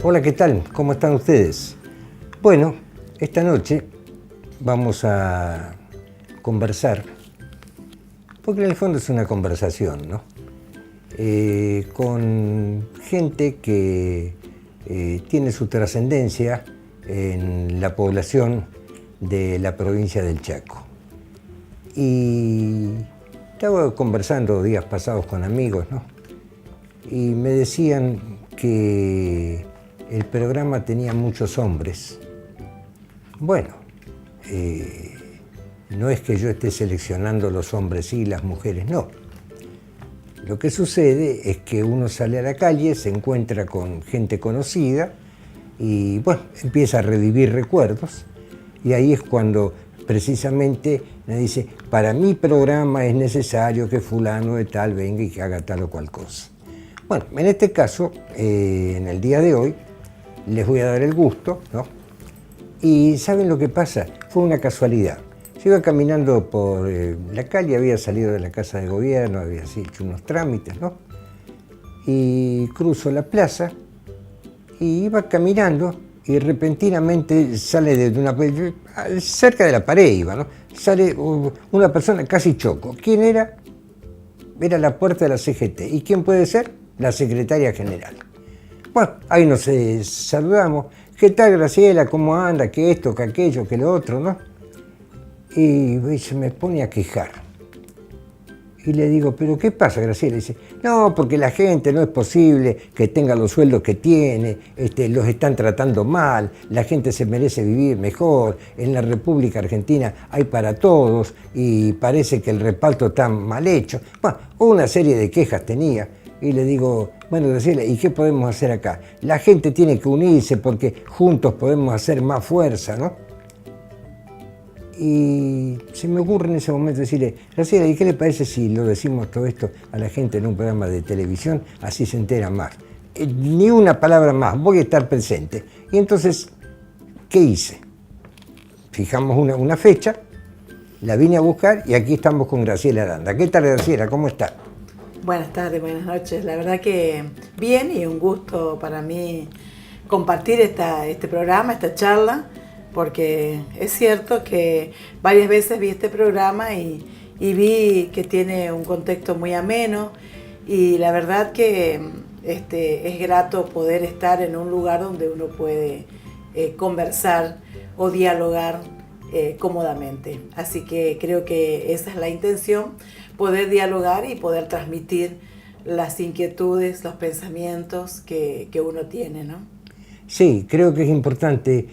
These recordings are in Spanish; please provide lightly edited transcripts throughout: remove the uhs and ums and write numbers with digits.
Hola, ¿qué tal? ¿Cómo están ustedes? Bueno, esta noche vamos a conversar, porque en el fondo es una conversación, ¿no? Con gente que tiene su trascendencia en la población de la provincia del Chaco. Y estaba conversando días pasados con amigos, ¿no? Y me decían que el programa tenía muchos hombres. Bueno, no es que yo esté seleccionando los hombres y las mujeres, no. Lo que sucede es que uno sale a la calle, se encuentra con gente conocida y, bueno, empieza a revivir recuerdos. Y ahí es cuando precisamente me dice, para mi programa es necesario que fulano de tal venga y que haga tal o cual cosa. Bueno, en este caso, en el día de hoy, les voy a dar el gusto, ¿no? Y ¿saben lo que pasa? Fue una casualidad. Yo iba caminando por la calle, había salido de la casa de gobierno, había hecho unos trámites, ¿no? Y cruzo la plaza y iba caminando y repentinamente sale de una... cerca de la pared iba, ¿no? Sale una persona, casi choco. ¿Quién era? Era la puerta de la CGT. ¿Y quién puede ser? La secretaria general. Bueno, ahí nos saludamos. ¿Qué tal, Graciela? ¿Cómo anda? ¿Qué esto, que aquello, que lo otro, no? Y se me pone a quejar. Y le digo, ¿pero qué pasa, Graciela? Y dice, no, porque la gente no es posible que tenga los sueldos que tiene, los están tratando mal, la gente se merece vivir mejor, en la República Argentina hay para todos y parece que el reparto está mal hecho. Bueno, una serie de quejas tenía. Y le digo, bueno, Graciela, ¿y qué podemos hacer acá? La gente tiene que unirse porque juntos podemos hacer más fuerza, ¿no? Y se me ocurre en ese momento decirle, Graciela, ¿y qué le parece si lo decimos todo esto a la gente en un programa de televisión? Así se entera más. Ni una palabra más, voy a estar presente. Y entonces, ¿qué hice? Fijamos una fecha, la vine a buscar y aquí estamos con Graciela Aranda. ¿Qué tal, Graciela? ¿Cómo está? Buenas tardes, buenas noches. La verdad que bien y un gusto para mí compartir este programa, esta charla, porque es cierto que varias veces vi este programa y vi que tiene un contexto muy ameno y la verdad que es grato poder estar en un lugar donde uno puede conversar o dialogar cómodamente. Así que creo que esa es la intención, poder dialogar y poder transmitir las inquietudes, los pensamientos que uno tiene, ¿no? Sí, creo que es importante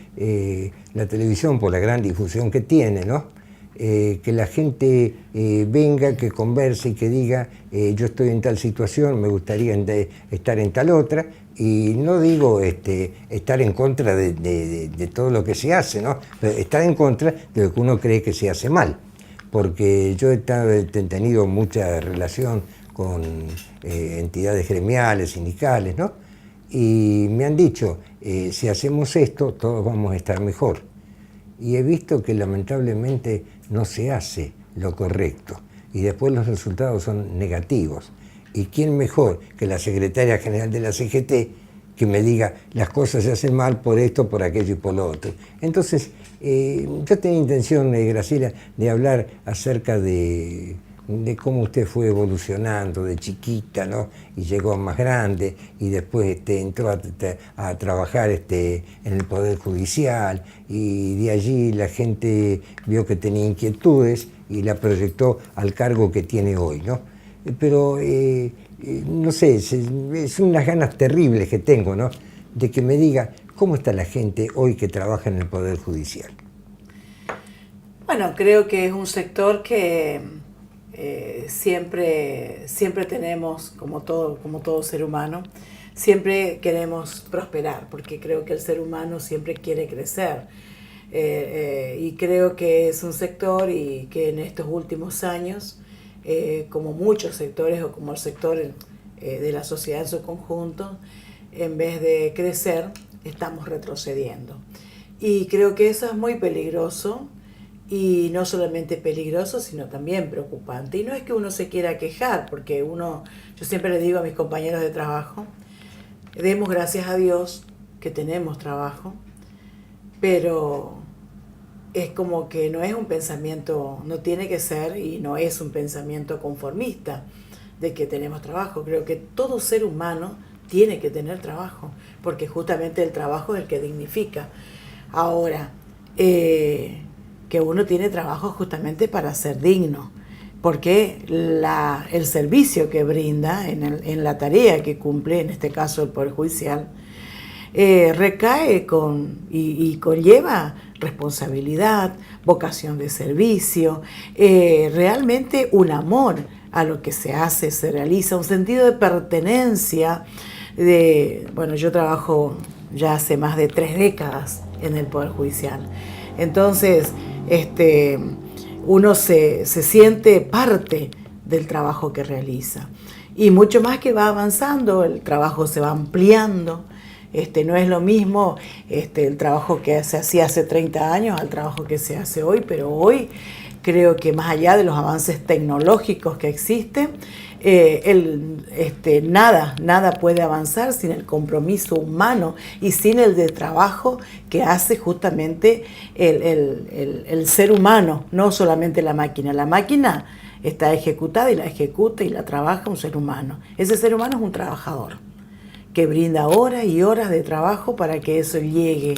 la televisión por la gran difusión que tiene, ¿no? Que la gente venga, que converse y que diga yo estoy en tal situación, me gustaría estar en tal otra, y no digo estar en contra de todo lo que se hace, ¿no? Pero estar en contra de lo que uno cree que se hace mal, porque yo he tenido mucha relación con entidades gremiales, sindicales, ¿no? Y me han dicho, si hacemos esto, todos vamos a estar mejor. Y he visto que lamentablemente no se hace lo correcto y después los resultados son negativos. ¿Y quién mejor que la secretaria general de la CGT que me diga las cosas se hacen mal por esto, por aquello y por lo otro? Entonces, yo tenía intención, Graciela, de hablar acerca de cómo usted fue evolucionando de chiquita, ¿no? Y llegó a más grande y después entró a trabajar en el Poder Judicial y de allí la gente vio que tenía inquietudes y la proyectó al cargo que tiene hoy, ¿no? Pero, no sé, es unas ganas terribles que tengo, ¿no? De que me diga cómo está la gente hoy que trabaja en el Poder Judicial. Bueno, creo que es un sector que siempre tenemos, como todo ser humano, siempre queremos prosperar, porque creo que el ser humano siempre quiere crecer. Y creo que es un sector y que en estos últimos años, como muchos sectores o como el sector de la sociedad en su conjunto, en vez de crecer, estamos retrocediendo. Y creo que eso es muy peligroso. Y no solamente peligroso, sino también preocupante. Y no es que uno se quiera quejar, porque yo siempre le digo a mis compañeros de trabajo, demos gracias a Dios que tenemos trabajo, pero es como que no es un pensamiento, no tiene que ser y no es un pensamiento conformista de que tenemos trabajo. Creo que todo ser humano tiene que tener trabajo, porque justamente el trabajo es el que dignifica. Ahora, que uno tiene trabajo justamente para ser digno, porque el servicio que brinda en la tarea que cumple, en este caso el Poder Judicial, recae y conlleva responsabilidad, vocación de servicio, realmente un amor a lo que se hace, se realiza, un sentido de pertenencia. Bueno, yo trabajo ya hace más de 3 décadas en el Poder Judicial, entonces uno se siente parte del trabajo que realiza, y mucho más que va avanzando, el trabajo se va ampliando. No es lo mismo el trabajo que se hacía hace 30 años al trabajo que se hace hoy, pero hoy creo que más allá de los avances tecnológicos que existen, nada puede avanzar sin el compromiso humano y sin el de trabajo que hace justamente el ser humano, no solamente la máquina. La máquina está ejecutada y la ejecuta y la trabaja un ser humano. Ese ser humano es un trabajador que brinda horas y horas de trabajo para que eso llegue,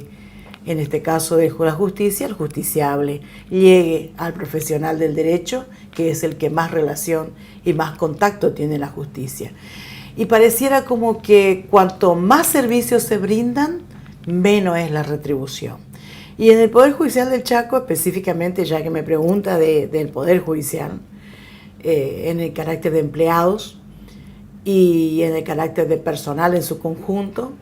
en este caso de la justicia, al justiciable, llegue al profesional del derecho, que es el que más relación y más contacto tiene la justicia. Y pareciera como que cuanto más servicios se brindan, menos es la retribución. Y en el Poder Judicial del Chaco, específicamente, ya que me pregunta del Poder Judicial, en el carácter de empleados, y en el carácter de personal en su conjunto,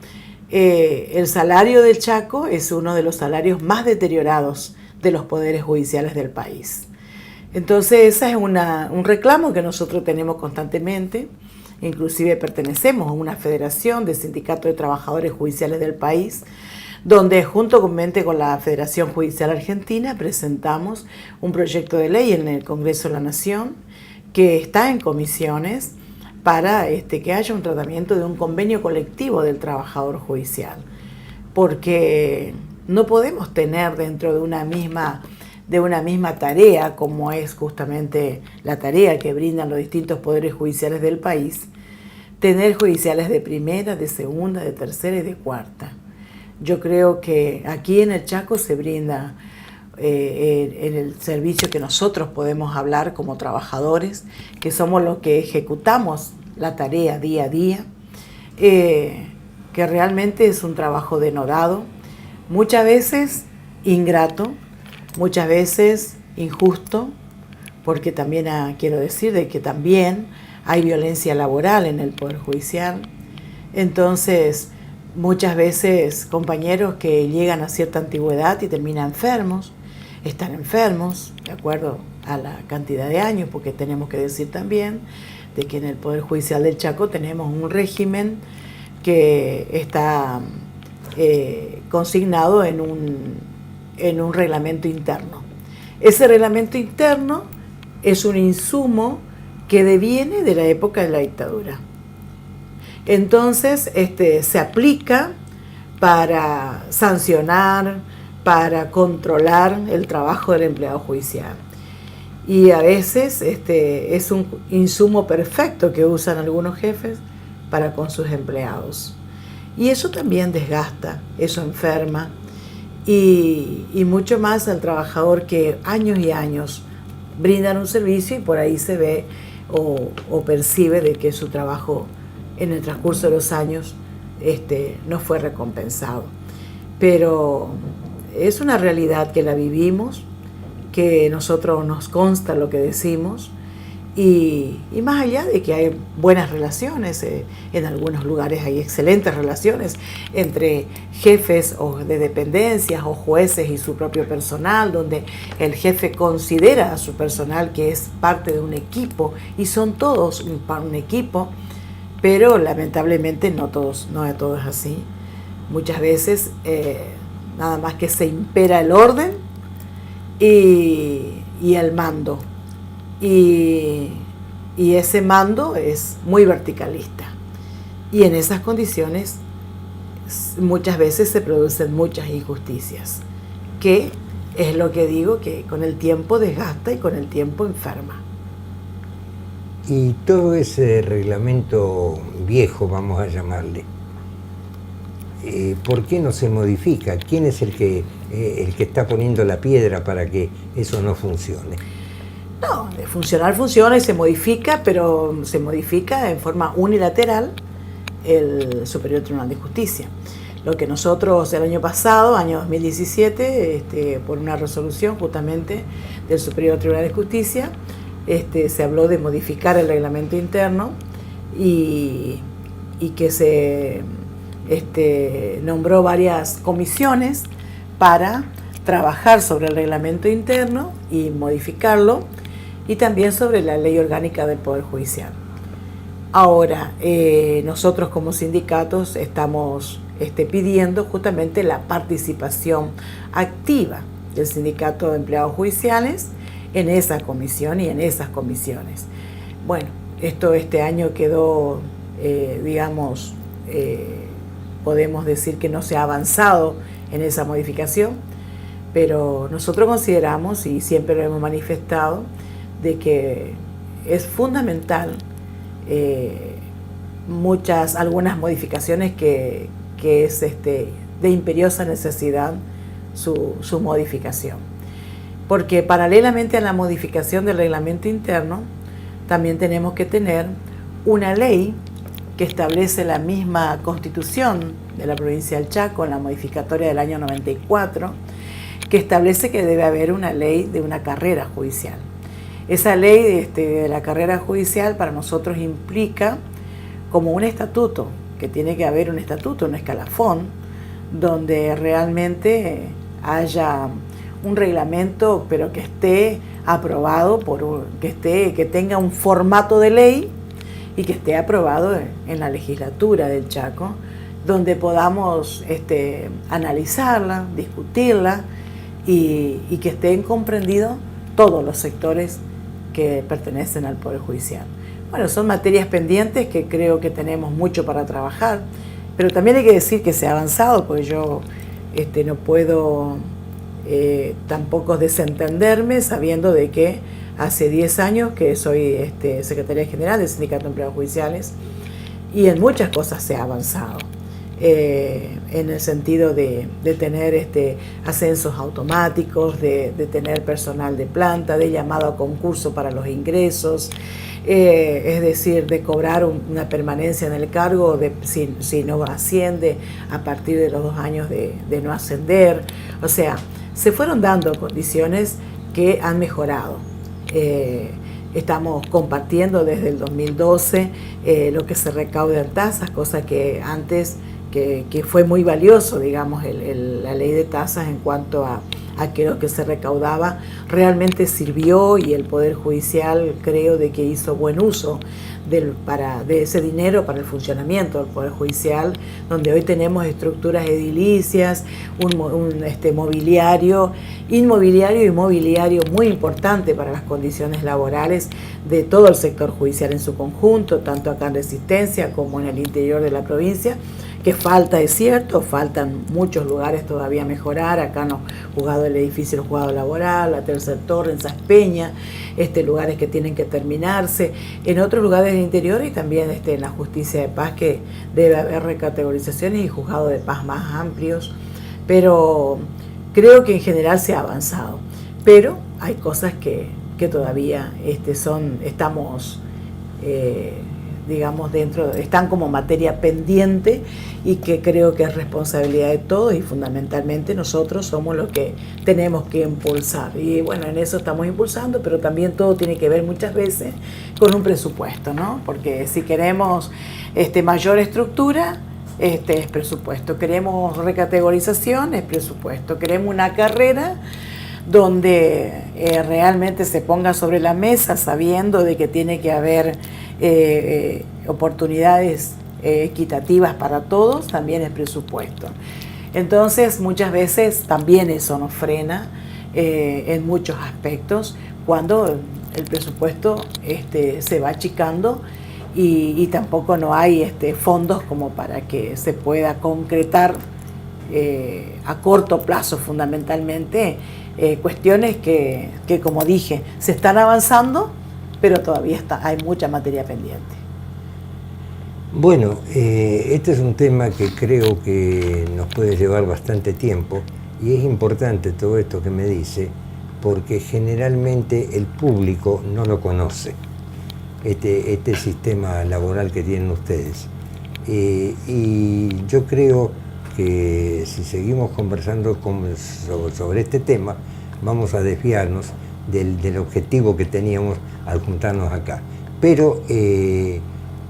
el salario del Chaco es uno de los salarios más deteriorados de los poderes judiciales del país. Entonces ese es un reclamo que nosotros tenemos constantemente. Inclusive pertenecemos a una federación de sindicatos de trabajadores judiciales del país, donde juntamente con la Federación Judicial Argentina presentamos un proyecto de ley en el Congreso de la Nación que está en comisiones para que haya un tratamiento de un convenio colectivo del trabajador judicial, porque no podemos tener dentro de una misma tarea, como es justamente la tarea que brindan los distintos poderes judiciales del país, tener judiciales de primera, de segunda, de tercera y de cuarta. Yo creo que aquí en el Chaco se brinda en el servicio que nosotros podemos hablar como trabajadores, que somos los que ejecutamos la tarea día a día, que realmente es un trabajo denodado, muchas veces ingrato, muchas veces injusto, porque también quiero decir de que también hay violencia laboral en el Poder Judicial. Entonces, muchas veces compañeros que llegan a cierta antigüedad y terminan enfermos, están enfermos, de acuerdo a la cantidad de años, porque tenemos que decir también de que en el Poder Judicial del Chaco tenemos un régimen que está consignado en un reglamento interno. Ese reglamento interno es un insumo que deviene de la época de la dictadura. Entonces, se aplica para sancionar, para controlar el trabajo del empleado judicial. Y a veces es un insumo perfecto que usan algunos jefes para con sus empleados. Y eso también desgasta, eso enferma, y mucho más al trabajador que años y años brindan un servicio y por ahí se ve o percibe de que su trabajo en el transcurso de los años no fue recompensado. Pero es una realidad que la vivimos, que nosotros nos consta lo que decimos, y más allá de que hay buenas relaciones, en algunos lugares hay excelentes relaciones entre jefes o de dependencias o jueces y su propio personal, donde el jefe considera a su personal que es parte de un equipo y son todos un equipo, pero lamentablemente no de todo es así. Muchas veces nada más que se impera el orden y el mando. Y ese mando es muy verticalista. Y en esas condiciones muchas veces se producen muchas injusticias, que es lo que digo, que con el tiempo desgasta y con el tiempo enferma. Y todo ese reglamento viejo, vamos a llamarle, ¿por qué no se modifica? ¿Quién es el que está poniendo la piedra para que eso no funcione? No, de funcionar funciona y se modifica, pero se modifica en forma unilateral el Superior Tribunal de Justicia. Lo que nosotros el año pasado, año 2017, por una resolución justamente del Superior Tribunal de Justicia, se habló de modificar el reglamento interno y que se nombró varias comisiones para trabajar sobre el reglamento interno y modificarlo, y también sobre la ley orgánica del Poder Judicial. Ahora, nosotros como sindicatos estamos pidiendo justamente la participación activa del Sindicato de Empleados Judiciales en esa comisión y en esas comisiones. Bueno, esto este año quedó, podemos decir que no se ha avanzado en esa modificación, pero nosotros consideramos, y siempre lo hemos manifestado, de que es fundamental algunas modificaciones que es de imperiosa necesidad su modificación. Porque paralelamente a la modificación del reglamento interno, también tenemos que tener una ley que establece la misma Constitución de la provincia del Chaco, en la modificatoria del año 94, que establece que debe haber una ley de una carrera judicial. Esa ley de la carrera judicial para nosotros implica como un estatuto, que tiene que haber un estatuto, un escalafón, donde realmente haya un reglamento, pero que esté aprobado, que tenga un formato de ley y que esté aprobado en la legislatura del Chaco, donde podamos analizarla, discutirla y que estén comprendidos todos los sectores que pertenecen al Poder Judicial. Bueno, son materias pendientes que creo que tenemos mucho para trabajar, pero también hay que decir que se ha avanzado, porque yo no puedo tampoco desentenderme sabiendo de que hace 10 años que soy secretaria general del Sindicato de Empleados Judiciales, y en muchas cosas se ha avanzado, en el sentido de tener ascensos automáticos, de tener personal de planta, de llamado a concurso para los ingresos, es decir, de cobrar una permanencia en el cargo si no asciende a partir de los 2 años de no ascender. O sea, se fueron dando condiciones que han mejorado. Estamos compartiendo desde el 2012 lo que se recauda en tasas, cosa que antes que fue muy valioso, digamos, la ley de tasas en cuanto a que lo que se recaudaba realmente sirvió, y el Poder Judicial creo de que hizo buen uso de ese dinero para el funcionamiento del Poder Judicial, donde hoy tenemos estructuras edilicias, un mobiliario inmobiliario y mobiliario muy importante para las condiciones laborales de todo el sector judicial en su conjunto, tanto acá en Resistencia como en el interior de la provincia, que falta, es cierto, faltan muchos lugares todavía a mejorar. Acá en el edificio del juzgado laboral, la Tercer Torre, en Saspeña, lugares que tienen que terminarse, en otros lugares del interior, y también en la justicia de paz, que debe haber recategorizaciones y juzgados de paz más amplios, pero creo que en general se ha avanzado, pero hay cosas que todavía estamos digamos, están como materia pendiente, y que creo que es responsabilidad de todos, y fundamentalmente nosotros somos los que tenemos que impulsar. Y bueno, en eso estamos impulsando, pero también todo tiene que ver muchas veces con un presupuesto, ¿no? Porque si queremos mayor estructura, es presupuesto. Queremos recategorización, es presupuesto. Queremos una carrera donde realmente se ponga sobre la mesa, sabiendo de que tiene que haber oportunidades equitativas para todos, también es presupuesto. Entonces, muchas veces también eso nos frena en muchos aspectos, cuando el presupuesto se va achicando y tampoco no hay fondos como para que se pueda concretar a corto plazo fundamentalmente cuestiones que como dije, se están avanzando, pero todavía hay mucha materia pendiente. Bueno, este es un tema que creo que nos puede llevar bastante tiempo y es importante todo esto que me dice porque generalmente el público no lo conoce, este sistema laboral que tienen ustedes. Y yo creo que si seguimos conversando sobre este tema, vamos a desviarnos del objetivo que teníamos al juntarnos acá. Pero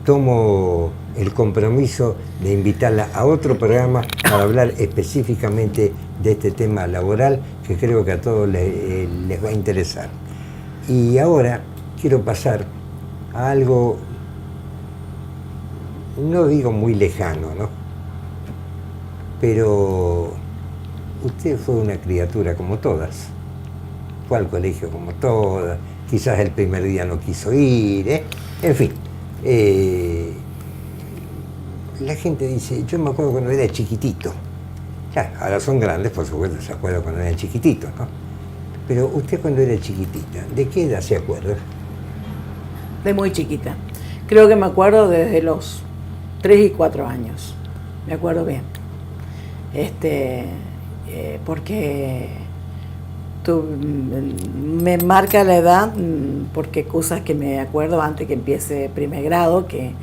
tomo el compromiso de invitarla a otro programa para hablar específicamente de este tema laboral que creo que a todos les va a interesar. Y ahora quiero pasar a algo, no digo muy lejano, ¿no? Pero usted fue una criatura como todas, fue al colegio como todas, quizás el primer día no quiso ir, en fin. La gente dice, yo me acuerdo cuando era chiquitito. Ya, ahora son grandes, por supuesto, se acuerdan cuando eran chiquititos, ¿no? Pero usted cuando era chiquitita, ¿de qué edad se acuerda? De muy chiquita. Creo que me acuerdo desde los 3 y 4 años. Me acuerdo bien. Porque me marca la edad, porque cosas que me acuerdo antes que empiece primer grado, que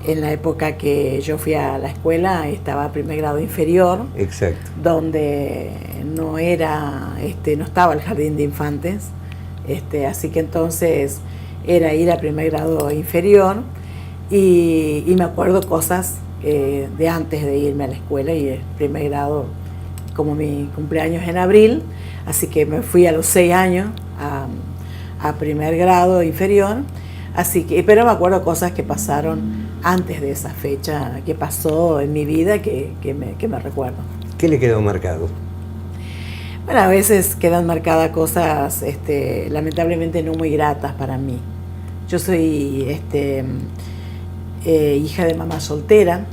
en la época que yo fui a la escuela estaba primer grado inferior. Exacto. Donde no estaba el jardín de infantes, así que entonces era ir a primer grado inferior y me acuerdo cosas de antes de irme a la escuela, y el primer grado, como mi cumpleaños en abril, así que me fui a los 6 años a primer grado inferior, pero me acuerdo cosas que pasaron antes de esa fecha, que pasó en mi vida, que me recuerdo. ¿Qué le quedó marcado? Bueno, a veces quedan marcadas cosas lamentablemente no muy gratas para mí. Yo soy hija de mamá soltera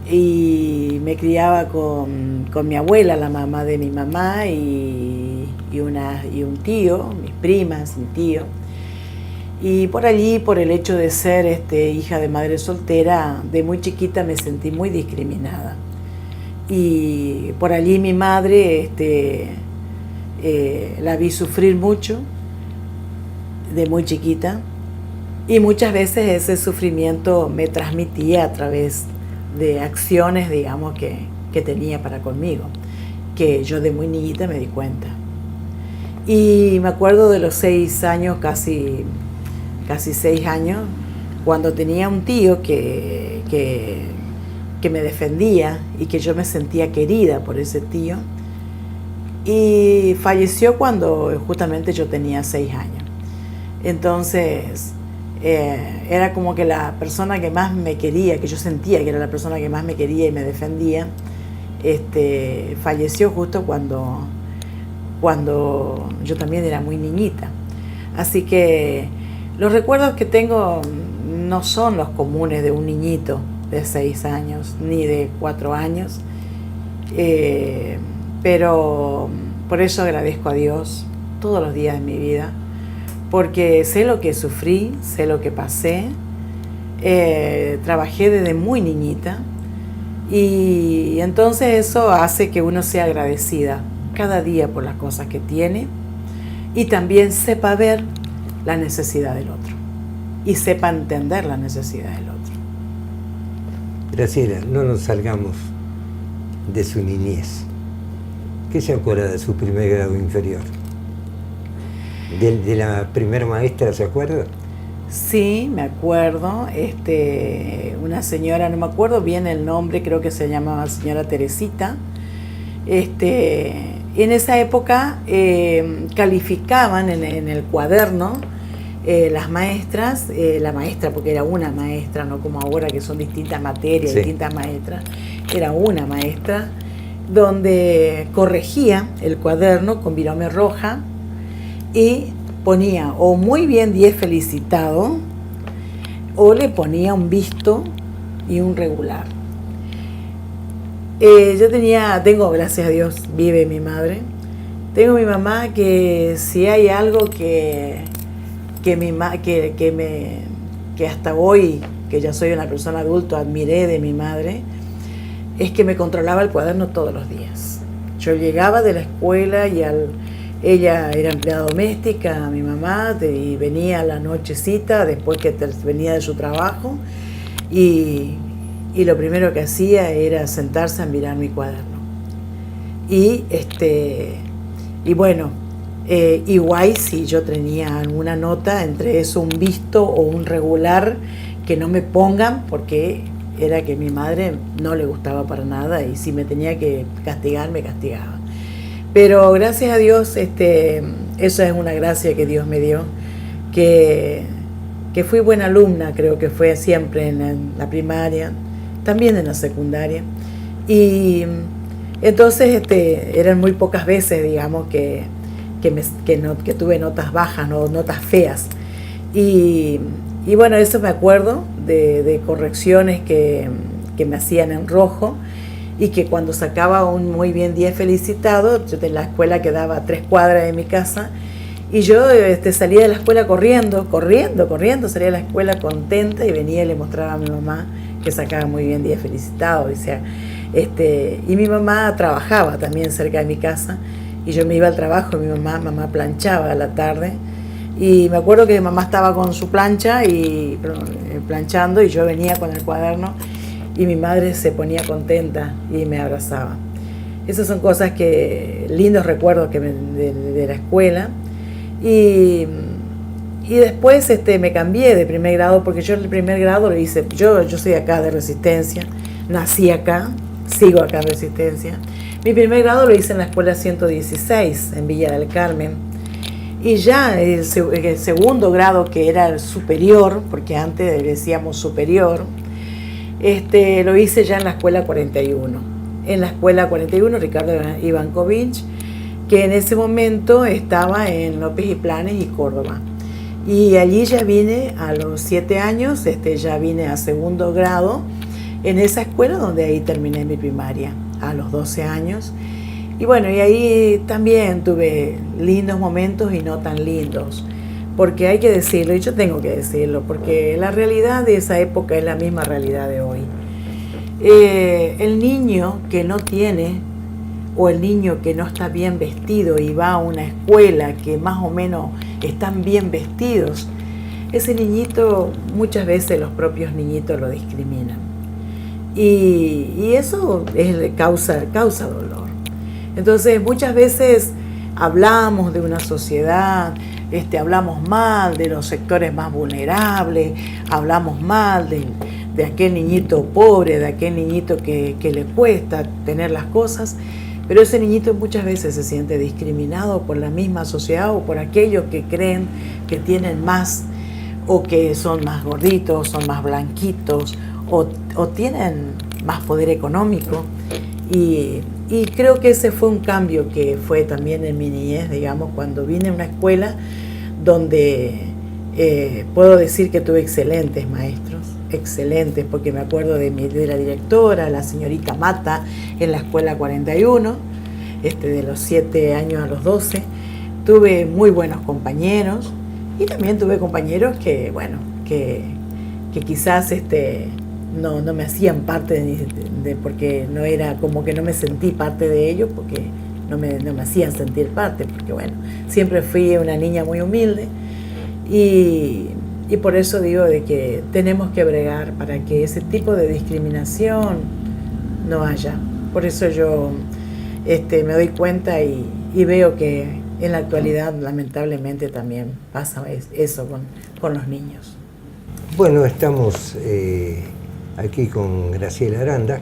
y me criaba con mi abuela, la mamá de mi mamá, y un tío, mis primas, mi tío. Y por allí, por el hecho de ser hija de madre soltera, de muy chiquita me sentí muy discriminada. Y por allí mi madre la vi sufrir mucho de muy chiquita, y muchas veces ese sufrimiento me transmitía a través de acciones, digamos, que tenía para conmigo, que yo de muy niñita me di cuenta. Y me acuerdo de los 6 años, casi 6 años, cuando tenía un tío que me defendía y que yo me sentía querida por ese tío, y falleció cuando justamente yo tenía 6 años. Entonces era como que la persona que más me quería, que yo sentía que era la persona que más me quería y me defendía, falleció justo cuando yo también era muy niñita. Así que los recuerdos que tengo no son los comunes de un niñito de 6 años ni de 4 años, pero por eso agradezco a Dios todos los días de mi vida, porque sé lo que sufrí, sé lo que pasé, trabajé desde muy niñita, y entonces eso hace que uno sea agradecida cada día por las cosas que tiene, y también sepa ver la necesidad del otro y sepa entender la necesidad del otro. Graciela, no nos salgamos de su niñez. ¿Qué se acuerda de su primer grado inferior? ¿De la primera maestra se acuerda? Sí, me acuerdo. Una señora, no me acuerdo bien el nombre, creo que se llamaba señora Teresita. En esa época calificaban en el cuaderno las maestras, la maestra, porque era una maestra, no como ahora que son distintas materias, sí, distintas maestras, era una maestra, donde corregía el cuaderno con virome roja y ponía o muy bien 10 felicitado o le ponía un visto y un regular. Tengo, gracias a Dios, vive mi madre. Tengo mi mamá que si hay algo que hasta hoy, que ya soy una persona adulta, admiré de mi madre, es que me controlaba el cuaderno todos los días. Yo llegaba de la escuela y ella era empleada doméstica, mi mamá, y venía a la nochecita después que venía de su trabajo y lo primero que hacía era sentarse a mirar mi cuaderno. Y bueno, igual si yo tenía alguna nota, entre eso un visto o un regular, que no me pongan, porque era que a mi madre no le gustaba para nada y si me tenía que castigar, me castigaba. Pero gracias a Dios, eso es una gracia que Dios me dio, que fui buena alumna, creo que fue siempre en la primaria, también en la secundaria. Y entonces eran muy pocas veces, digamos, que tuve notas bajas, no, notas feas. Y bueno, eso me acuerdo de correcciones que me hacían en rojo, y que cuando sacaba un muy bien 10 felicitado, yo en la escuela quedaba a 3 cuadras de mi casa, y yo salía de la escuela corriendo, salía de la escuela contenta y venía y le mostraba a mi mamá que sacaba muy bien 10 felicitados. O sea, y mi mamá trabajaba también cerca de mi casa, y yo me iba al trabajo, mi mamá planchaba a la tarde, y me acuerdo que mi mamá estaba con su plancha planchando, y yo venía con el cuaderno, y mi madre se ponía contenta y me abrazaba. Esas son cosas lindos recuerdos de la escuela. Y después me cambié de primer grado, porque yo el primer grado lo hice, yo soy acá de Resistencia, nací acá, sigo acá en Resistencia. Mi primer grado lo hice en la escuela 116, en Villa del Carmen. Y ya el segundo grado, que era el superior, porque antes decíamos superior, lo hice ya en la escuela 41. En la escuela 41, Ricardo Ivankovich, que en ese momento estaba en López y Planes y Córdoba. Y allí ya vine a los 7 años, ya vine a segundo grado, en esa escuela donde ahí terminé mi primaria, a los 12 años. Y bueno, y ahí también tuve lindos momentos y no tan lindos, porque hay que decirlo, y yo tengo que decirlo, porque la realidad de esa época es la misma realidad de hoy. El niño que no tiene, o el niño que no está bien vestido y va a una escuela que más o menos están bien vestidos, ese niñito, muchas veces los propios niñitos lo discriminan. Y eso causa dolor. Entonces muchas veces hablamos de una sociedad, hablamos mal de los sectores más vulnerables, hablamos mal de aquel niñito pobre, de aquel niñito que le cuesta tener las cosas, pero ese niñito muchas veces se siente discriminado por la misma sociedad o por aquellos que creen que tienen más, o que son más gorditos, son más blanquitos, o tienen más poder económico. Y creo que ese fue un cambio que fue también en mi niñez, digamos, cuando vine a una escuela donde puedo decir que tuve excelentes maestros, excelentes, porque me acuerdo de la directora, la señorita Mata, en la escuela 41, de los 7 años a los 12, tuve muy buenos compañeros, y también tuve compañeros que, bueno, que quizás no me hacían parte porque no era, como que no me sentí parte de ellos, porque no me hacían sentir parte, porque bueno, siempre fui una niña muy humilde, y por eso digo de que tenemos que bregar para que ese tipo de discriminación no haya. Por eso yo me doy cuenta y veo que en la actualidad lamentablemente también pasa eso con los niños. Bueno, estamos aquí con Graciela Aranda,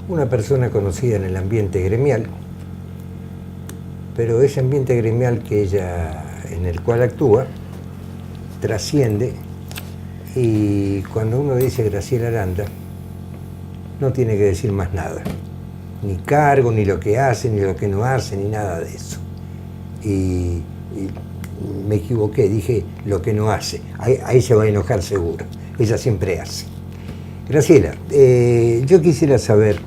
una persona conocida en el ambiente gremial, pero ese ambiente gremial en el cual actúa trasciende, y cuando uno dice Graciela Aranda no tiene que decir más nada, ni cargo, ni lo que hace, ni lo que no hace, ni nada de eso. Y me equivoqué, dije lo que no hace. Ahí se va a enojar seguro. Ella siempre hace. Graciela, yo quisiera saber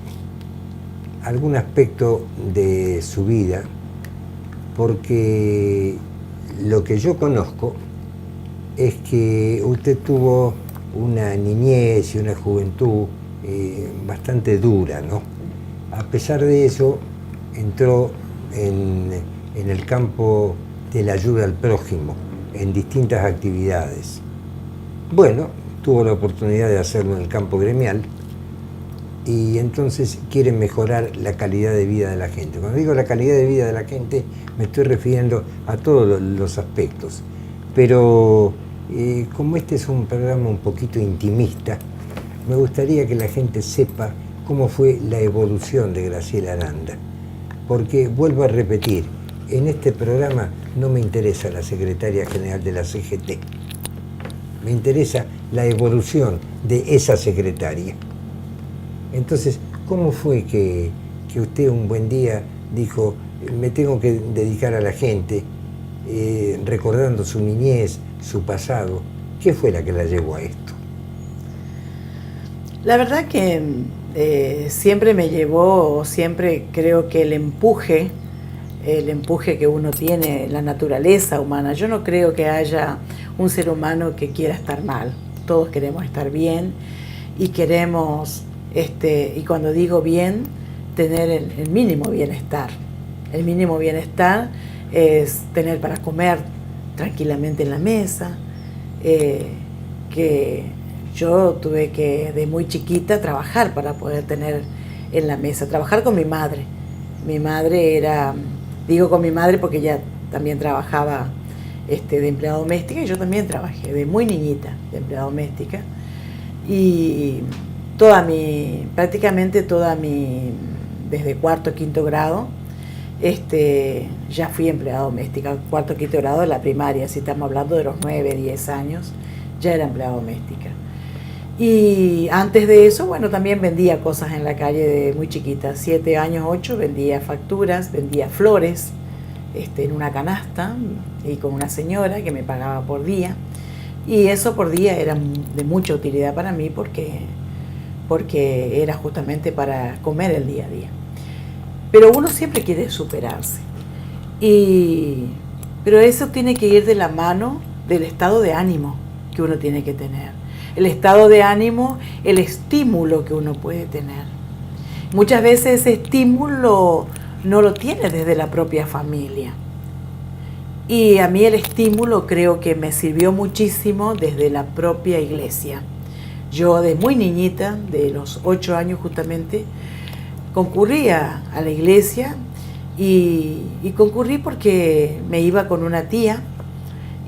algún aspecto de su vida, porque lo que yo conozco es que usted tuvo una niñez y una juventud bastante dura, ¿no? A pesar de eso, entró en el campo de la ayuda al prójimo, en distintas actividades. Bueno, tuvo la oportunidad de hacerlo en el campo gremial y entonces quiere mejorar la calidad de vida de la gente. Cuando digo la calidad de vida de la gente, me estoy refiriendo a todos los aspectos. Pero como este es un programa un poquito intimista, me gustaría que la gente sepa cómo fue la evolución de Graciela Aranda. Porque, vuelvo a repetir, en este programa no me interesa la secretaria general de la CGT. Me interesa la evolución de esa secretaria. Entonces, ¿cómo fue que usted un buen día dijo, me tengo que dedicar a la gente, recordando su niñez, su pasado? ¿Qué fue la que la llevó a esto? La verdad que siempre me llevó, siempre creo que el empuje que uno tiene en la naturaleza humana. Yo no creo que haya un ser humano que quiera estar mal. Todos queremos estar bien y queremos, y cuando digo bien, tener el mínimo bienestar. El mínimo bienestar es tener para comer tranquilamente en la mesa, que yo tuve que de muy chiquita trabajar para poder tener en la mesa, trabajar con mi madre. Mi madre era, digo con mi madre porque ella también trabajaba de empleada doméstica y yo también trabajé de muy niñita de empleada doméstica. Y prácticamente desde cuarto, quinto grado, ya fui empleada doméstica. Cuarto, quinto grado de la primaria, si estamos hablando de los 9, 10 años, ya era empleada doméstica. Y antes de eso, bueno, también vendía cosas en la calle de muy chiquita, 7 años, 8, vendía facturas, vendía flores en una canasta y con una señora que me pagaba por día. Y eso por día era de mucha utilidad para mí porque era justamente para comer el día a día. Pero uno siempre quiere superarse. Pero eso tiene que ir de la mano del estado de ánimo que uno tiene que tener. El estado de ánimo, el estímulo que uno puede tener. Muchas veces ese estímulo no lo tiene desde la propia familia. Y a mí el estímulo creo que me sirvió muchísimo desde la propia iglesia. Yo de muy niñita, de los 8 años justamente, concurría a la iglesia y concurrí porque me iba con una tía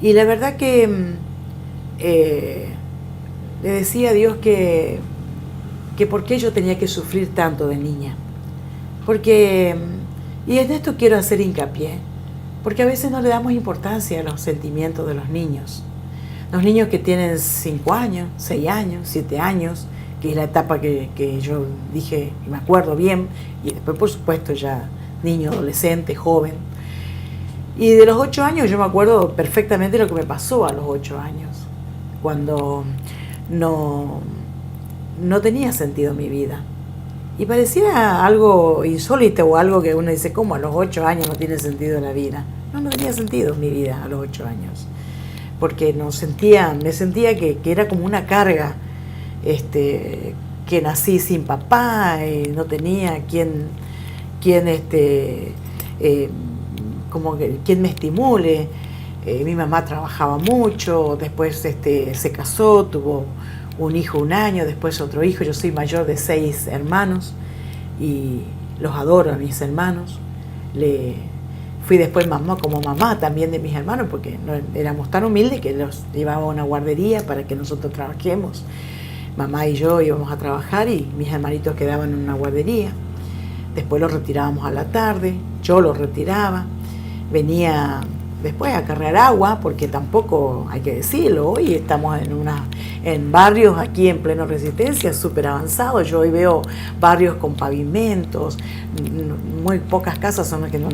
y la verdad que le decía a Dios que por qué yo tenía que sufrir tanto de niña. Y en esto quiero hacer hincapié, porque a veces no le damos importancia a los sentimientos de los niños. Los niños que tienen 5 años, 6 años, 7 años, que es la etapa que yo dije, y me acuerdo bien, y después por supuesto ya niño, adolescente, joven. Y de los 8 años yo me acuerdo perfectamente lo que me pasó a los 8 años, cuando no tenía sentido mi vida. Y pareciera algo insólito o algo que uno dice, ¿cómo a los 8 años no tiene sentido la vida? No tenía sentido mi vida a los 8 años. Porque me sentía que era como una carga, que nací sin papá, no tenía quien me estimule. Mi mamá trabajaba mucho, después se casó, tuvo un hijo 1 año, después otro hijo. Yo soy mayor de 6 hermanos y los adoro a mis hermanos. Fui después como mamá también de mis hermanos, porque no éramos tan humildes que los llevaba a una guardería para que nosotros trabajemos. Mamá y yo íbamos a trabajar y mis hermanitos quedaban en una guardería. Después los retirábamos a la tarde, yo los retiraba. Venía después a cargar agua, porque tampoco hay que decirlo, hoy estamos en barrios aquí en pleno Resistencia súper avanzados. Yo hoy veo barrios con pavimentos, muy pocas casas son las que no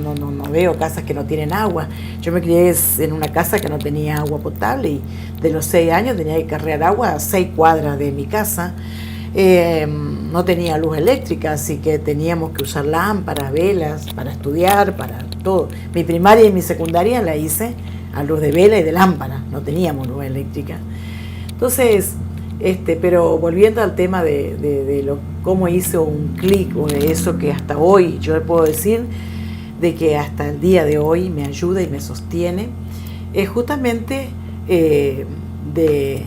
veo casas que no tienen agua. Yo me crié en una casa que no tenía agua potable y de los 6 años tenía que cargar agua a 6 cuadras de mi casa. No tenía luz eléctrica, así que teníamos que usar lámparas, velas para estudiar, para todo. Mi primaria y mi secundaria la hice a luz de vela y de lámpara, no teníamos luz eléctrica. Entonces, pero volviendo al tema de cómo hizo un clic, o de eso que hasta hoy yo le puedo decir, de que hasta el día de hoy me ayuda y me sostiene, es justamente de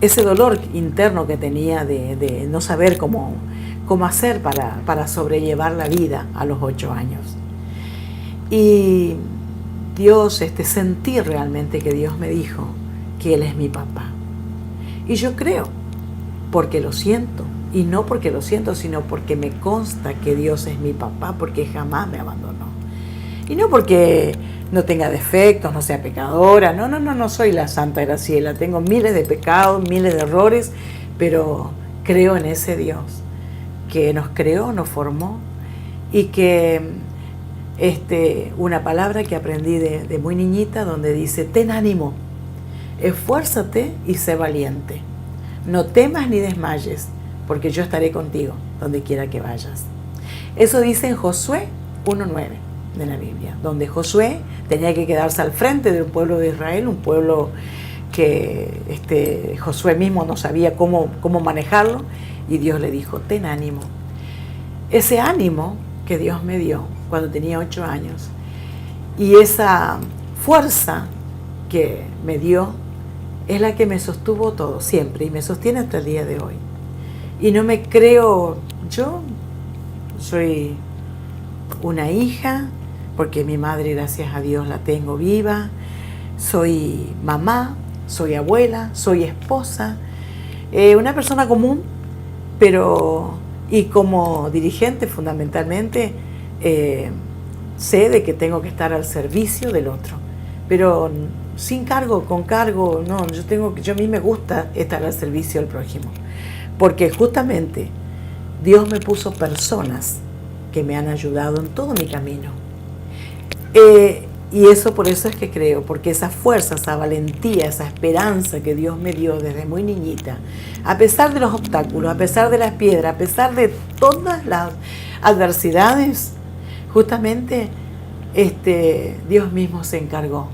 ese dolor interno que tenía de no saber cómo hacer para sobrellevar la vida a los 8 años. Y Dios, sentí realmente que Dios me dijo que Él es mi papá. Y yo creo, porque lo siento, y no porque lo siento, sino porque me consta que Dios es mi papá, porque jamás me abandonó. Y no porque no tenga defectos, no sea pecadora, no soy la Santa Graciela, tengo miles de pecados, miles de errores, pero creo en ese Dios que nos creó, nos formó, y que una palabra que aprendí de muy niñita, donde dice: ten ánimo, esfuérzate y sé valiente, no temas ni desmayes, porque yo estaré contigo donde quiera que vayas. Eso dice en Josué 1:9 de la Biblia, donde Josué tenía que quedarse al frente del pueblo de Israel, un pueblo que Josué mismo no sabía cómo manejarlo, y Dios le dijo: ten ánimo. Ese ánimo que Dios me dio cuando tenía 8 años, y esa fuerza que me dio, es la que me sostuvo todo, siempre, y me sostiene hasta el día de hoy. Y no me creo, yo soy una hija, porque mi madre, gracias a Dios, la tengo viva, soy mamá, soy abuela, soy esposa, una persona común, pero, y como dirigente fundamentalmente, sé de que tengo que estar al servicio del otro, pero sin cargo, con cargo, no, yo a mí me gusta estar al servicio del prójimo, porque justamente Dios me puso personas que me han ayudado en todo mi camino. Y eso, por eso es que creo, porque esa fuerza, esa valentía, esa esperanza que Dios me dio desde muy niñita, a pesar de los obstáculos, a pesar de las piedras, a pesar de todas las adversidades, justamente Dios mismo se encargó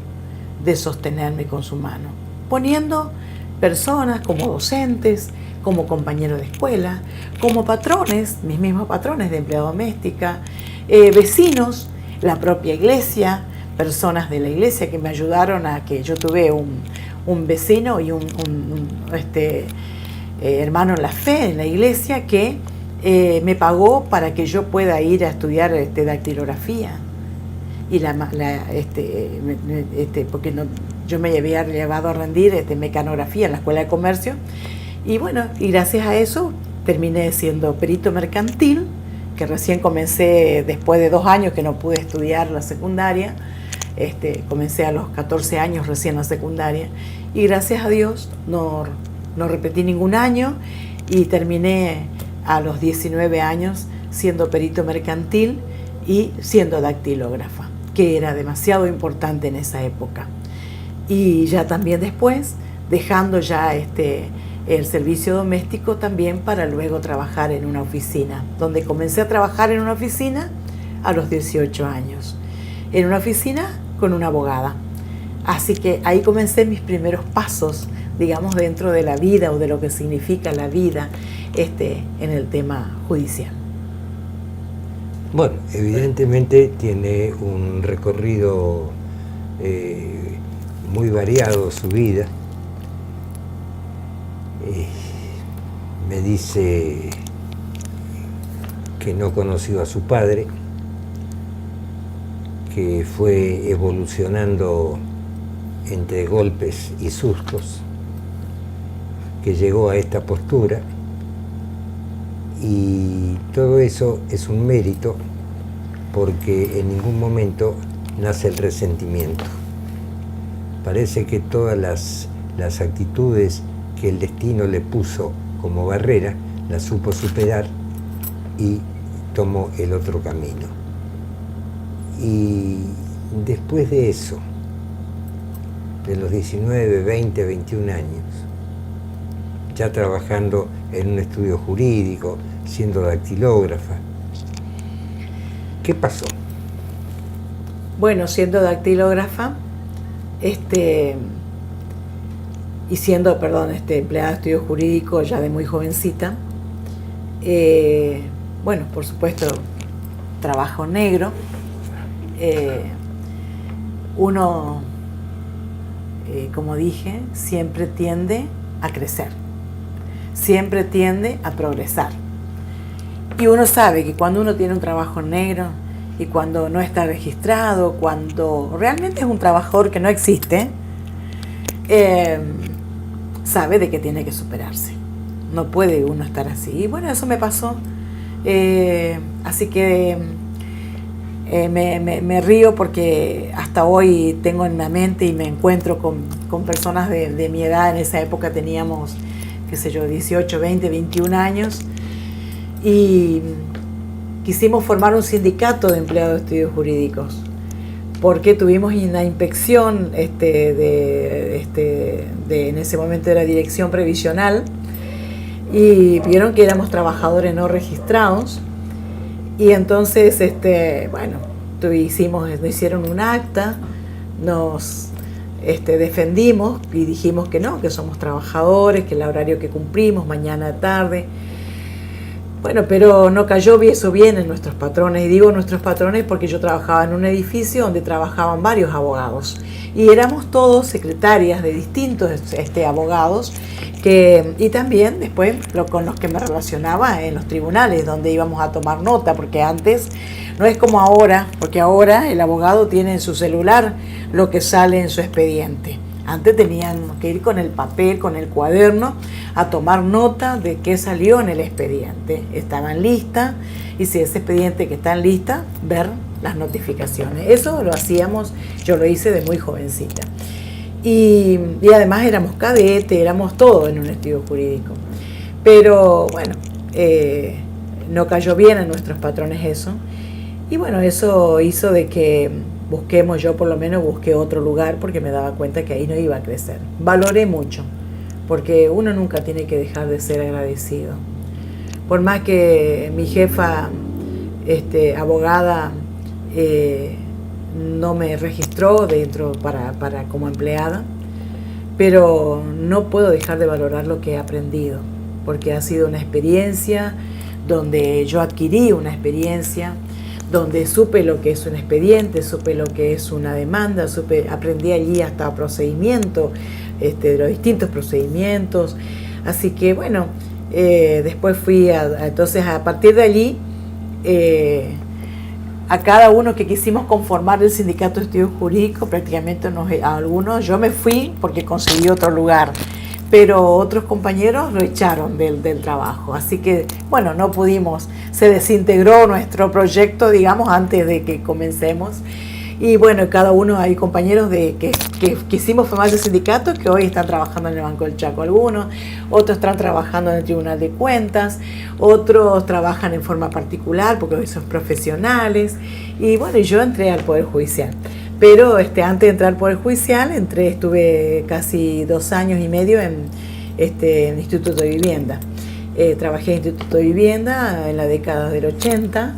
de sostenerme con su mano, poniendo personas como docentes, como compañeros de escuela, como patrones, mis mismos patrones de empleada doméstica, vecinos, la propia iglesia, personas de la iglesia que me ayudaron a que yo tuve un vecino y un hermano en la fe en la iglesia que me pagó para que yo pueda ir a estudiar dactilografía. Y porque no, yo me había llevado a rendir mecanografía en la Escuela de Comercio, y bueno, y gracias a eso terminé siendo perito mercantil, que recién comencé después de 2 años que no pude estudiar la secundaria. Comencé a los 14 años recién la secundaria, y gracias a Dios no repetí ningún año, y terminé a los 19 años siendo perito mercantil y siendo dactilógrafa, que era demasiado importante en esa época. Y ya también después, dejando ya el servicio doméstico también para luego trabajar en una oficina, donde comencé a trabajar en una oficina a los 18 años, en una oficina con una abogada. Así que ahí comencé mis primeros pasos, digamos, dentro de la vida, o de lo que significa la vida en el tema judicial. Bueno, evidentemente tiene un recorrido muy variado su vida. Me dice que no conoció a su padre, que fue evolucionando entre golpes y sustos, que llegó a esta postura, y todo eso es un mérito, porque en ningún momento nace el resentimiento. Parece que todas las actitudes que el destino le puso como barrera, las supo superar y tomó el otro camino. Y después de eso, de los 19, 20, 21 años, ya trabajando en un estudio jurídico, siendo dactilógrafa, ¿qué pasó? Bueno, siendo dactilógrafa, y siendo, empleada de estudio jurídico ya de muy jovencita, bueno, por supuesto, trabajo negro, uno, como dije, siempre tiende a crecer, siempre tiende a progresar. Y uno sabe que cuando uno tiene un trabajo negro y cuando no está registrado, cuando realmente es un trabajador que no existe, sabe de que tiene que superarse. No puede uno estar así. Y bueno, eso me pasó. Así que me río porque hasta hoy tengo en la mente y me encuentro con personas de mi edad. En esa época teníamos, 18, 20, 21 años. Y quisimos formar un sindicato de empleados de estudios jurídicos porque tuvimos una inspección en ese momento de la dirección previsional y vieron que éramos trabajadores no registrados y entonces nos hicieron un acta, nos defendimos y dijimos que no, que somos trabajadores, que el horario que cumplimos, mañana, tarde. Bueno, pero no cayó eso bien en nuestros patrones, y digo nuestros patrones porque yo trabajaba en un edificio donde trabajaban varios abogados y éramos todos secretarias de distintos abogados y también después con los que me relacionaba en los tribunales donde íbamos a tomar nota, porque antes no es como ahora, porque ahora el abogado tiene en su celular lo que sale en su expediente. Antes tenían que ir con el papel, con el cuaderno, a tomar nota de qué salió en el expediente. Estaba en lista y si ese expediente que está en lista, ver las notificaciones. Eso lo hacíamos, yo lo hice de muy jovencita. Y además éramos cadetes, éramos todo en un estudio jurídico. Pero bueno, no cayó bien a nuestros patrones eso. Y bueno, eso hizo de que yo por lo menos busqué otro lugar porque me daba cuenta que ahí no iba a crecer. Valoré mucho, porque uno nunca tiene que dejar de ser agradecido. Por más que mi jefa, abogada, no me registró dentro para como empleada, pero no puedo dejar de valorar lo que he aprendido, porque ha sido una experiencia donde yo adquirí una experiencia, donde supe lo que es un expediente, supe lo que es una demanda, aprendí allí hasta procedimiento, de los distintos procedimientos. Así que bueno, después entonces a partir de allí, a cada uno que quisimos conformar el sindicato de estudios jurídicos, prácticamente a algunos, yo me fui porque conseguí otro lugar, pero otros compañeros lo echaron del trabajo. Así que, bueno, no pudimos, se desintegró nuestro proyecto, digamos, antes de que comencemos. Y bueno, cada uno, hay compañeros que quisimos formar el sindicato que hoy están trabajando en el Banco del Chaco algunos, otros están trabajando en el Tribunal de Cuentas, otros trabajan en forma particular porque hoy son profesionales. Y bueno, yo entré al Poder Judicial. Pero antes de entrar al Poder Judicial, estuve casi 2 años y medio en Instituto de Vivienda. Trabajé en Instituto de Vivienda en la década del 80,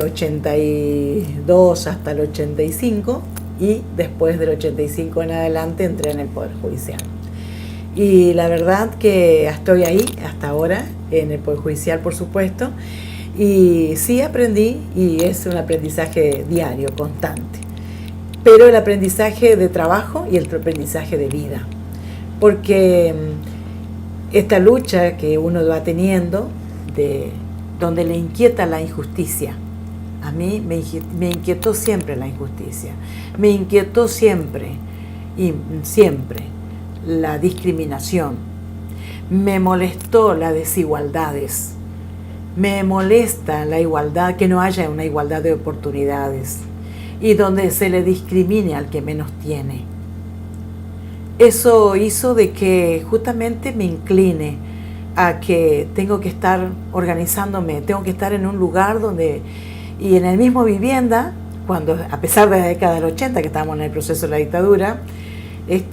82 hasta el 85, y después del 85 en adelante entré en el Poder Judicial. Y la verdad que estoy ahí hasta ahora, en el Poder Judicial, por supuesto, y sí aprendí, y es un aprendizaje diario, constante. Pero el aprendizaje de trabajo y el aprendizaje de vida. Porque esta lucha que uno va teniendo, donde le inquieta la injusticia, a mí me inquietó siempre la injusticia, me inquietó siempre la discriminación, me molestó las desigualdades, me molesta la igualdad, que no haya una igualdad de oportunidades. y donde se le discrimine al que menos tiene. Eso hizo de que justamente me incline a que tengo que estar organizándome, tengo que estar en un lugar donde, y en el mismo vivienda, cuando a pesar de la década del 80 que estábamos en el proceso de la dictadura,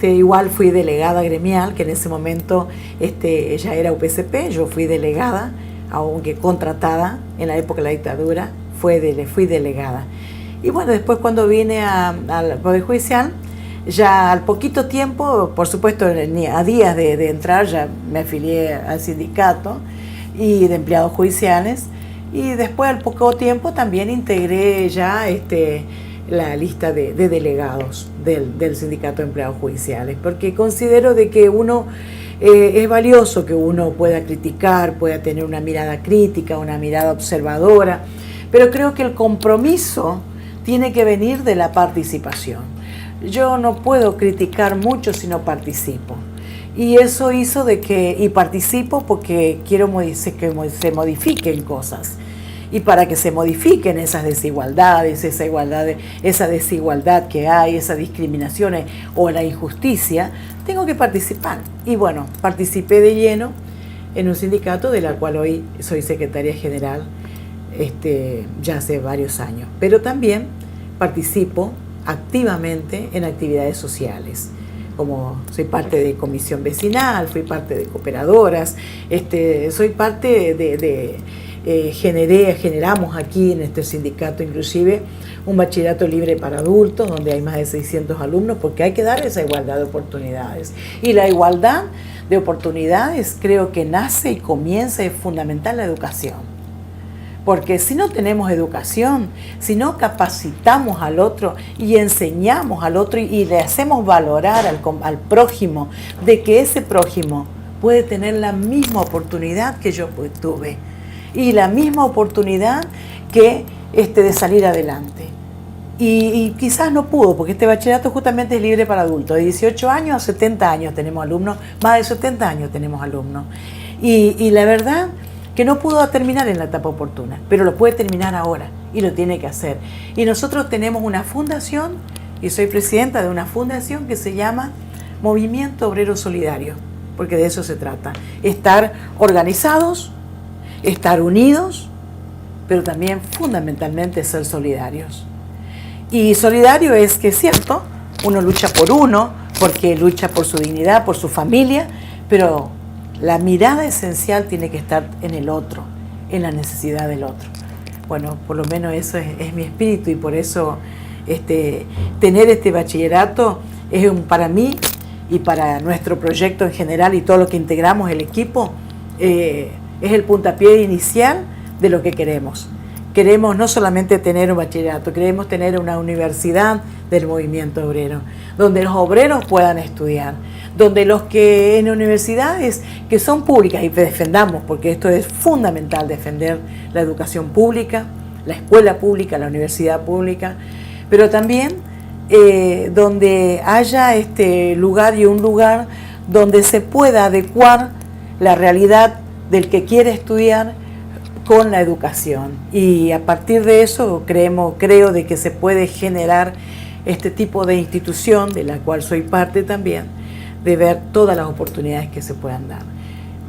igual fui delegada gremial, que en ese momento ella era UPCP, yo fui delegada, aunque contratada en la época de la dictadura, fui delegada. Y bueno, después cuando vine al Poder Judicial, ya al poquito tiempo, por supuesto a días de entrar, ya me afilié al sindicato y de empleados judiciales, y después al poco tiempo también integré ya la lista de delegados del sindicato de empleados judiciales, porque considero de que uno es valioso que uno pueda criticar, pueda tener una mirada crítica, una mirada observadora, pero creo que el compromiso tiene que venir de la participación. Yo no puedo criticar mucho si no participo. Y eso hizo de que, y participo porque quiero que se modifiquen cosas. Y para que se modifiquen esas desigualdades, esa desigualdad que hay, esas discriminaciones o la injusticia, tengo que participar. Y bueno, participé de lleno en un sindicato de la cual hoy soy secretaria general ya hace varios años. Pero también participo activamente en actividades sociales. Como soy parte de comisión vecinal, fui parte de cooperadoras, soy parte generamos aquí en este sindicato inclusive un bachillerato libre para adultos donde hay más de 600 alumnos, porque hay que dar esa igualdad de oportunidades. Y la igualdad de oportunidades creo que nace y comienza, es fundamental la educación. Porque si no tenemos educación, si no capacitamos al otro y enseñamos al otro y le hacemos valorar al prójimo, de que ese prójimo puede tener la misma oportunidad que yo tuve y la misma oportunidad que de salir adelante. Y quizás no pudo, porque este bachillerato justamente es libre para adultos. De 18 años a 70 años tenemos alumnos, más de 70 años tenemos alumnos. Y la verdad que no pudo terminar en la etapa oportuna, pero lo puede terminar ahora y lo tiene que hacer. Y nosotros tenemos una fundación, y soy presidenta de una fundación que se llama Movimiento Obrero Solidario, porque de eso se trata. Estar organizados, estar unidos, pero también fundamentalmente ser solidarios. Y solidario es que es cierto, uno lucha por uno, porque lucha por su dignidad, por su familia, pero la mirada esencial tiene que estar en el otro, en la necesidad del otro. Bueno, por lo menos eso es mi espíritu, y por eso tener este bachillerato es para mí y para nuestro proyecto en general y todo lo que integramos el equipo, es el puntapié inicial de lo que queremos. Queremos no solamente tener un bachillerato, queremos tener una universidad del movimiento obrero, donde los obreros puedan estudiar, donde los que en universidades que son públicas, y defendamos, porque esto es fundamental, defender la educación pública, la escuela pública, la universidad pública, pero también donde haya lugar y un lugar donde se pueda adecuar la realidad del que quiere estudiar con la educación. Y a partir de eso creo de que se puede generar este tipo de institución, de la cual soy parte también, de ver todas las oportunidades que se puedan dar.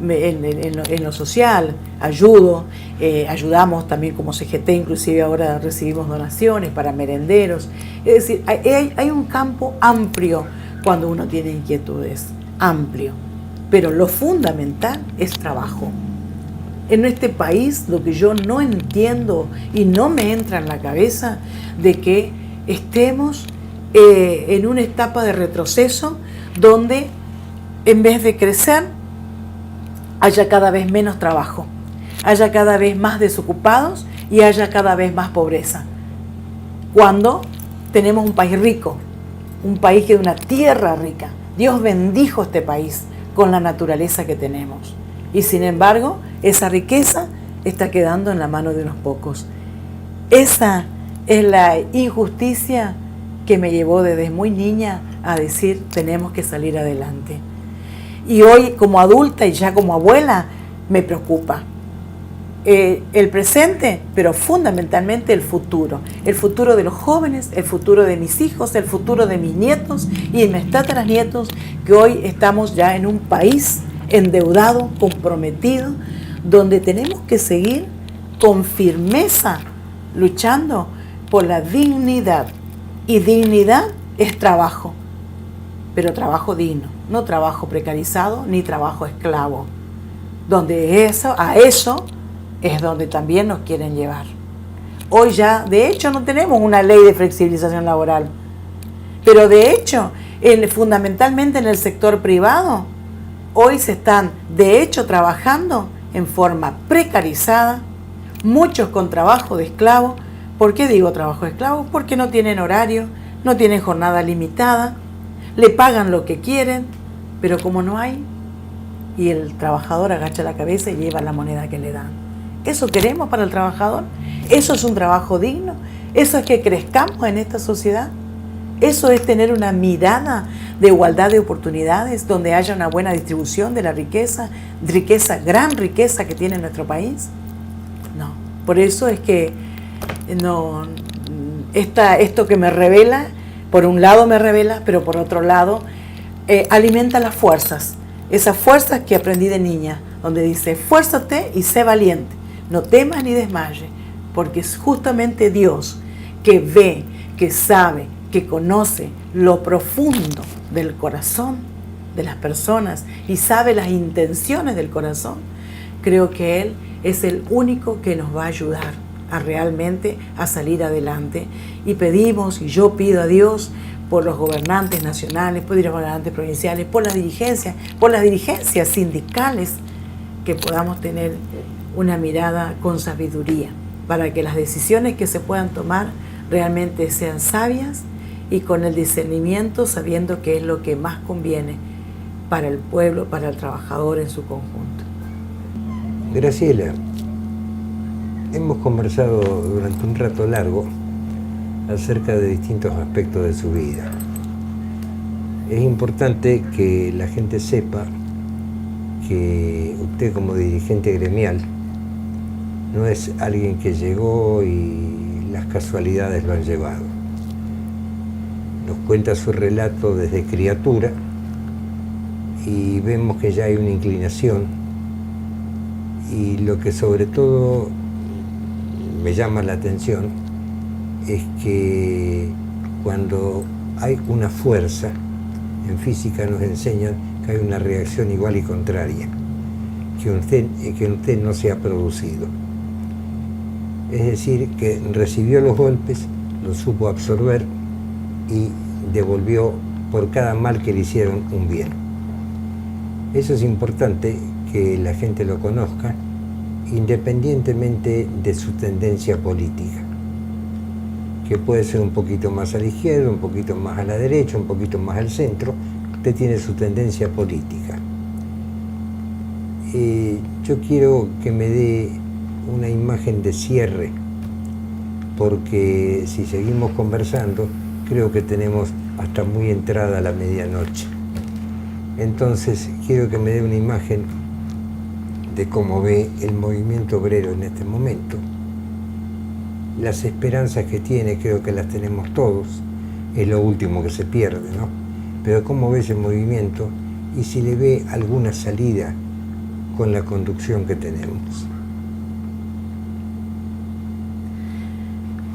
En lo social, ayudamos también como CGT, inclusive ahora recibimos donaciones para merenderos. Es decir, hay un campo amplio cuando uno tiene inquietudes, amplio, pero lo fundamental es trabajo. En este país lo que yo no entiendo y no me entra en la cabeza de que estemos en una etapa de retroceso donde en vez de crecer haya cada vez menos trabajo, haya cada vez más desocupados y haya cada vez más pobreza. Cuando tenemos un país rico, un país que es una tierra rica. Dios bendijo este país con la naturaleza que tenemos. Y sin embargo, esa riqueza está quedando en la mano de unos pocos. Esa es la injusticia que me llevó desde muy niña a decir, tenemos que salir adelante. Y hoy como adulta y ya como abuela, me preocupa. el presente, pero fundamentalmente el futuro de los jóvenes, el futuro de mis hijos, el futuro de mis nietos y de mis tataranietos, que hoy estamos ya en un país endeudado, comprometido, donde tenemos que seguir con firmeza luchando por la dignidad. Y dignidad es trabajo, pero trabajo digno, no trabajo precarizado ni trabajo esclavo, donde a eso es donde también nos quieren llevar. Hoy ya, de hecho, no tenemos una ley de flexibilización laboral, pero de hecho, fundamentalmente en el sector privado, hoy se están, de hecho, trabajando en forma precarizada, muchos con trabajo de esclavo. ¿Por qué digo trabajo de esclavo? Porque no tienen horario, no tienen jornada limitada, le pagan lo que quieren, pero como no hay, y el trabajador agacha la cabeza y lleva la moneda que le dan. ¿Eso queremos para el trabajador? ¿Eso es un trabajo digno? ¿Eso es que crezcamos en esta sociedad? ¿Eso es tener una mirada de igualdad de oportunidades, donde haya una buena distribución de la riqueza, gran riqueza que tiene nuestro país? No. Por eso es que esto que me revela, por un lado me revela, pero por otro lado alimenta las fuerzas. Esas fuerzas que aprendí de niña, donde dice, esfuérzate y sé valiente. No temas ni desmayes, porque es justamente Dios que ve, que sabe, que conoce lo profundo del corazón de las personas y sabe las intenciones del corazón. Creo que Él es el único que nos va a ayudar a realmente a salir adelante. Y pedimos, y yo pido a Dios por los gobernantes nacionales, por los gobernantes provinciales, por las dirigencias sindicales, que podamos tener una mirada con sabiduría, para que las decisiones que se puedan tomar realmente sean sabias y con el discernimiento, sabiendo qué es lo que más conviene para el pueblo, para el trabajador en su conjunto. Graciela, hemos conversado durante un rato largo acerca de distintos aspectos de su vida. Es importante que la gente sepa que usted, como dirigente gremial, no es alguien que llegó y las casualidades lo han llevado. Nos cuenta su relato desde criatura y vemos que ya hay una inclinación, y lo que sobre todo me llama la atención es que cuando hay una fuerza, en física nos enseñan que hay una reacción igual y contraria, que usted no se ha producido. Es decir, que recibió los golpes, los supo absorber y devolvió por cada mal que le hicieron un bien. Eso es importante que la gente lo conozca, independientemente de su tendencia política, que puede ser un poquito más a la izquierda, un poquito más a la derecha, un poquito más al centro. Usted tiene su tendencia política. Yo quiero que me dé una imagen de cierre, porque si seguimos conversando, creo que tenemos hasta muy entrada la medianoche. Entonces, quiero que me dé una imagen de cómo ve el movimiento obrero en este momento. Las esperanzas que tiene, creo que las tenemos todos, es lo último que se pierde, ¿no? Pero cómo ve ese movimiento y si le ve alguna salida con la conducción que tenemos.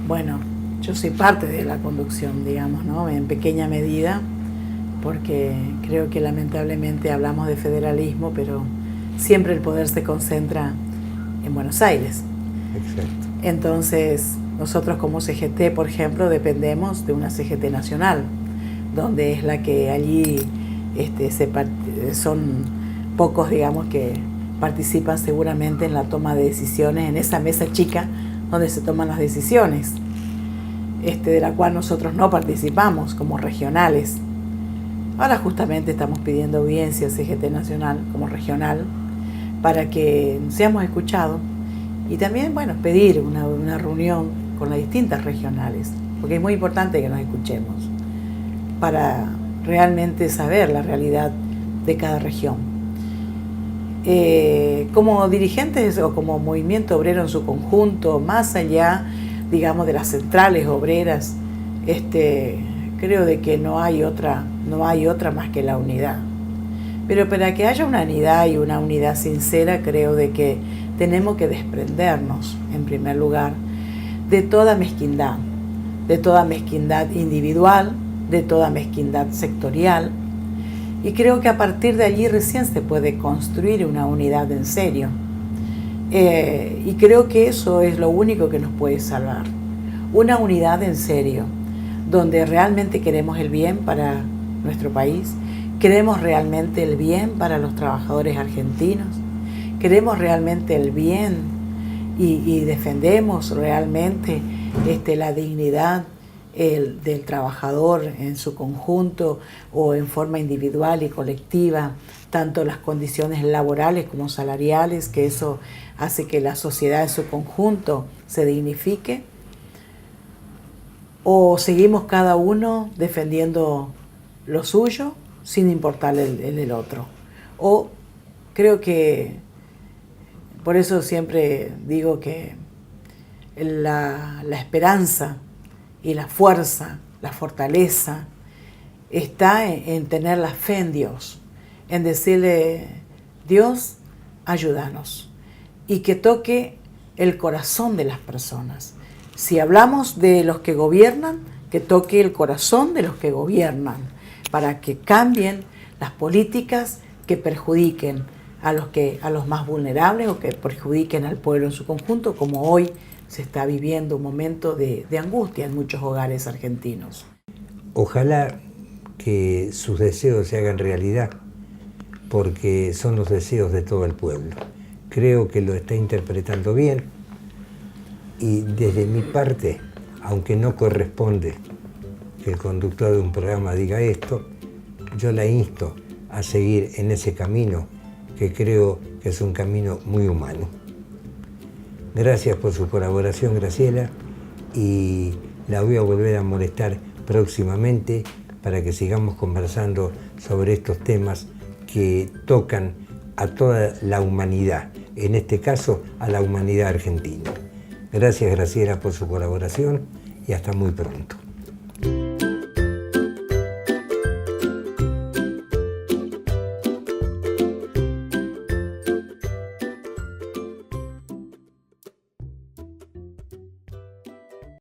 Bueno, yo soy parte de la conducción, digamos, ¿no? En pequeña medida, porque creo que lamentablemente hablamos de federalismo, pero siempre el poder se concentra en Buenos Aires. Exacto. Entonces, nosotros como CGT, por ejemplo, dependemos de una CGT nacional, donde es la que allí son pocos, digamos, que participan seguramente en la toma de decisiones, en esa mesa chica donde se toman las decisiones, de la cual nosotros no participamos como regionales. Ahora justamente estamos pidiendo audiencia CGT Nacional como regional para que seamos escuchados y también, bueno, pedir una reunión con las distintas regionales, porque es muy importante que nos escuchemos para realmente saber la realidad de cada región. como dirigentes o como movimiento obrero en su conjunto, más allá, digamos, de las centrales obreras, creo de que no hay otra más que la unidad. Pero para que haya una unidad y una unidad sincera, creo de que tenemos que desprendernos, en primer lugar, de toda mezquindad individual, de toda mezquindad sectorial. Y creo que a partir de allí recién se puede construir una unidad en serio. Y creo que eso es lo único que nos puede salvar. Una unidad en serio, donde realmente queremos el bien para nuestro país, queremos realmente el bien para los trabajadores argentinos, queremos realmente el bien y defendemos realmente la dignidad del trabajador en su conjunto o en forma individual y colectiva, tanto las condiciones laborales como salariales, que eso hace que la sociedad en su conjunto se dignifique, o seguimos cada uno defendiendo lo suyo sin importar el otro. O creo que, por eso siempre digo que la esperanza y la fuerza, la fortaleza, está en tener la fe en Dios, en decirle, Dios, ayúdanos, y que toque el corazón de las personas. Si hablamos de los que gobiernan, que toque el corazón de los que gobiernan, para que cambien las políticas que perjudiquen a los más vulnerables o que perjudiquen al pueblo en su conjunto, como hoy se está viviendo un momento de angustia en muchos hogares argentinos. Ojalá que sus deseos se hagan realidad, porque son los deseos de todo el pueblo. Creo que lo está interpretando bien y desde mi parte, aunque no corresponde que el conductor de un programa diga esto, yo la insto a seguir en ese camino que creo que es un camino muy humano. Gracias por su colaboración, Graciela, y la voy a volver a molestar próximamente para que sigamos conversando sobre estos temas que tocan a toda la humanidad, en este caso a la humanidad argentina. Gracias, Graciela, por su colaboración y hasta muy pronto.